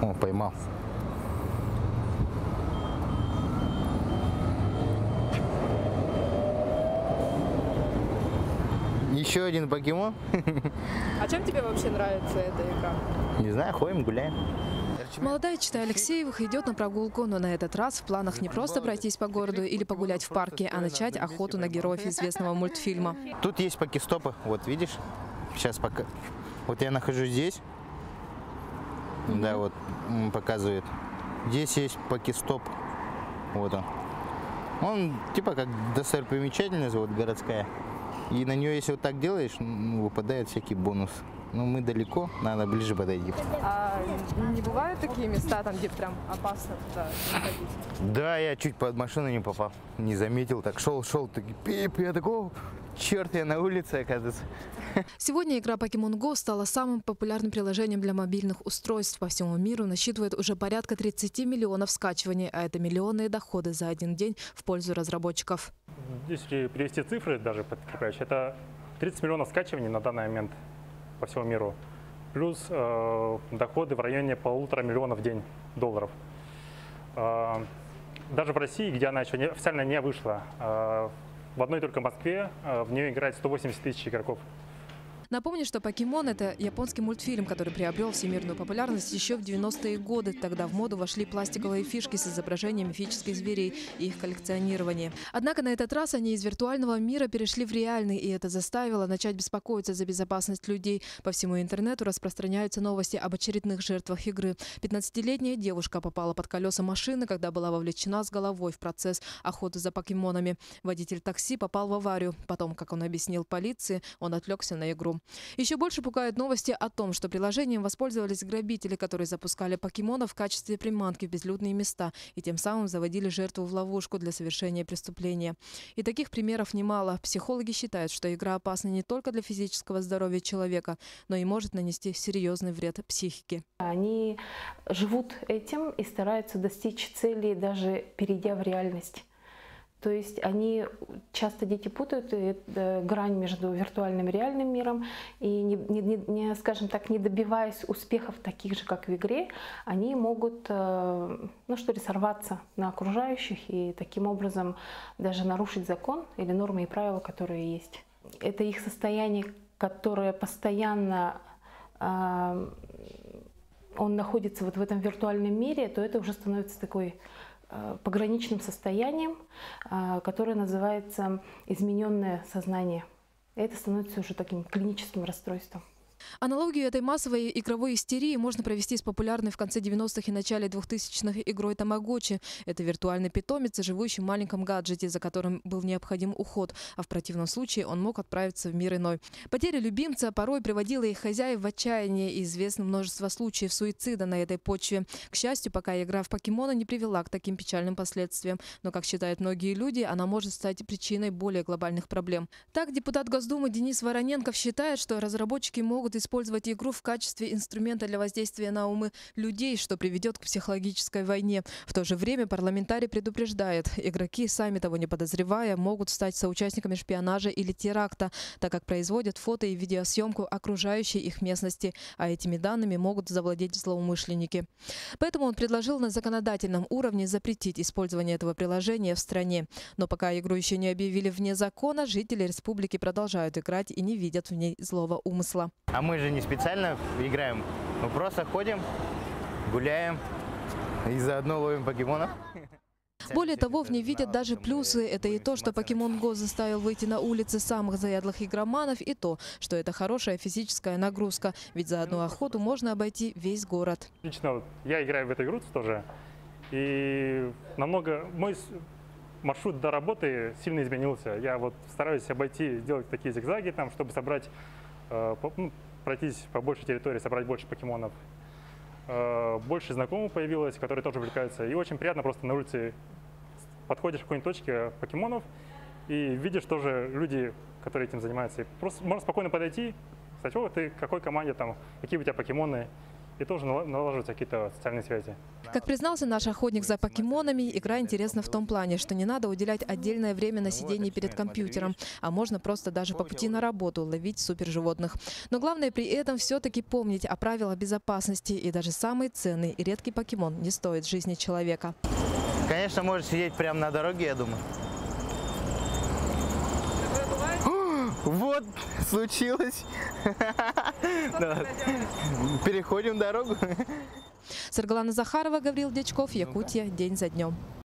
О, поймал. Еще один покемон. А чем тебе вообще нравится эта игра? Не знаю, ходим, гуляем. Молодая чита Алексеевых идет на прогулку, но на этот раз в планах не просто пройтись по городу или погулять в парке, а начать охоту на героев известного мультфильма. Тут есть покестопы, вот видишь? Сейчас пока. Вот я нахожусь здесь. Да, вот показывает. Здесь есть покестоп. Вот он. Он типа как достопримечательность вот городская. И на нее, если вот так делаешь, выпадает всякий бонус. Но мы далеко, надо ближе подойти. А не бывают такие места, там, где прям опасно туда ходить? Да, я чуть под машину не попал. Не заметил, так шел, так пип, я такой, черт, я на улице, оказывается. Сегодня игра Pokemon Go стала самым популярным приложением для мобильных устройств. По всему миру насчитывает уже порядка 30 миллионов скачиваний, а это миллионные доходы за один день в пользу разработчиков. Если привести цифры, даже подкрепляющие, это 30 миллионов скачиваний на данный момент по всему миру, плюс доходы в районе 1,5 миллиона в день долларов. Даже в России, где она еще официально не вышла, в одной только Москве в нее играет 180 тысяч игроков. Напомню, что «Покемон» — это японский мультфильм, который приобрел всемирную популярность еще в 90-е годы. Тогда в моду вошли пластиковые фишки с изображением мифических зверей и их коллекционирование. Однако на этот раз они из виртуального мира перешли в реальный, и это заставило начать беспокоиться за безопасность людей. По всему интернету распространяются новости об очередных жертвах игры. 15-летняя девушка попала под колеса машины, когда была вовлечена с головой в процесс охоты за покемонами. Водитель такси попал в аварию. Потом, как он объяснил полиции, он отвлекся на игру. Еще больше пугают новости о том, что приложением воспользовались грабители, которые запускали покемонов в качестве приманки в безлюдные места и тем самым заводили жертву в ловушку для совершения преступления. И таких примеров немало. Психологи считают, что игра опасна не только для физического здоровья человека, но и может нанести серьезный вред психике. Они живут этим и стараются достичь цели, даже перейдя в реальность. То есть часто дети путают грань между виртуальным и реальным миром, и, скажем так, не добиваясь успехов таких же, как в игре, они могут сорваться на окружающих и таким образом даже нарушить закон или нормы и правила, которые есть. Это их состояние, которое постоянно он находится вот в этом виртуальном мире, то это уже становится такой пограничным состоянием, которое называется измененное сознание. Это становится уже таким клиническим расстройством. Аналогию этой массовой игровой истерии можно провести с популярной в конце 90-х и начале 2000-х игрой Тамагочи. Это виртуальный питомец, живущий в маленьком гаджете, за которым был необходим уход, а в противном случае он мог отправиться в мир иной. Потеря любимца порой приводила их хозяев в отчаяние, и известно множество случаев суицида на этой почве. К счастью, пока игра в покемона не привела к таким печальным последствиям. Но, как считают многие люди, она может стать причиной более глобальных проблем. Так, депутат Госдумы Денис Вороненков считает, что разработчики могут использовать игру в качестве инструмента для воздействия на умы людей, что приведет к психологической войне. В то же время парламентарий предупреждает, игроки, сами того не подозревая, могут стать соучастниками шпионажа или теракта, так как производят фото и видеосъемку окружающей их местности, а этими данными могут завладеть злоумышленники. Поэтому он предложил на законодательном уровне запретить использование этого приложения в стране. Но пока игру еще не объявили вне закона, жители республики продолжают играть и не видят в ней злого умысла. А мы же не специально играем, мы просто ходим, гуляем и заодно ловим покемонов. Более того, в ней видят даже плюсы. Это и то, что Pokemon Go заставил выйти на улицы самых заядлых игроманов, и то, что это хорошая физическая нагрузка. Ведь за одну охоту можно обойти весь город. Лично я играю в эту игру тоже, и мой маршрут до работы сильно изменился. Я вот стараюсь обойти, сделать такие зигзаги, чтобы собрать, пройтись по большей территории, собрать больше покемонов. Больше знакомых появилось, которые тоже увлекаются. И очень приятно просто на улице подходишь к какой-нибудь точке покемонов и видишь тоже люди, которые этим занимаются. И просто можно спокойно подойти, сказать: о, ты к какой команде, какие у тебя покемоны. и тоже налаживаются какие-то социальные связи. Как признался наш охотник за покемонами, игра интересна в том плане, что не надо уделять отдельное время на сидение перед компьютером, а можно просто даже по пути на работу ловить суперживотных. Но главное при этом все-таки помнить о правилах безопасности, и даже самый ценный и редкий покемон не стоит жизни человека. Конечно, можешь сидеть прямо на дороге, я думаю. Вот, случилось. Переходим дорогу. Саргалана Захарова, Гавриил Дьячков, Якутия. День за днем.